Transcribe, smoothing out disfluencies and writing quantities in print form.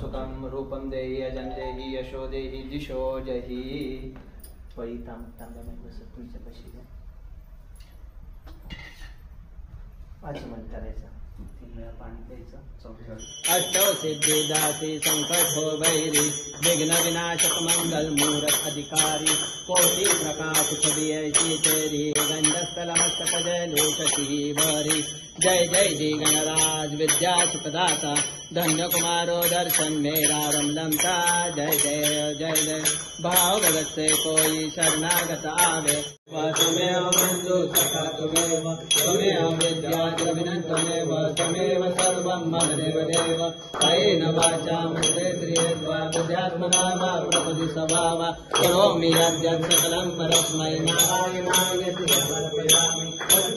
सुखम रूपम देहि अजन देहि यशो देहि दिशो जहि वही तांब्यामध्ये तुमच्या कशी आचमन करायचं 3 वेळा पाणी प्यायचं अष्टौ सिद्धिदासी संकटो वैरी विघ्न विनाशक मंगल मूरत अधिकारी कोटि प्रकाश छवि ऐसी तेरी गंधस्थल मस्तक जय लोचती भरी जय जय जी गणराज विद्या सुखदाता धन्य कुमारो दर्शन मेरा रमलमता जय जय जय जय भाव भगत से कोई शरणागत आवे त्वमेव बंधु सखा त्वमेव विद्या द्रविणं त्वमेव त्वमेव सर्वं मम देव देव कायेन वाचा मनसेन्द्रियेर्वा बुद्ध्यात्मना वा प्रकृति स्वभावा करोमि यद्यत् सकलं परस्मै नारायणाय समर्पयामि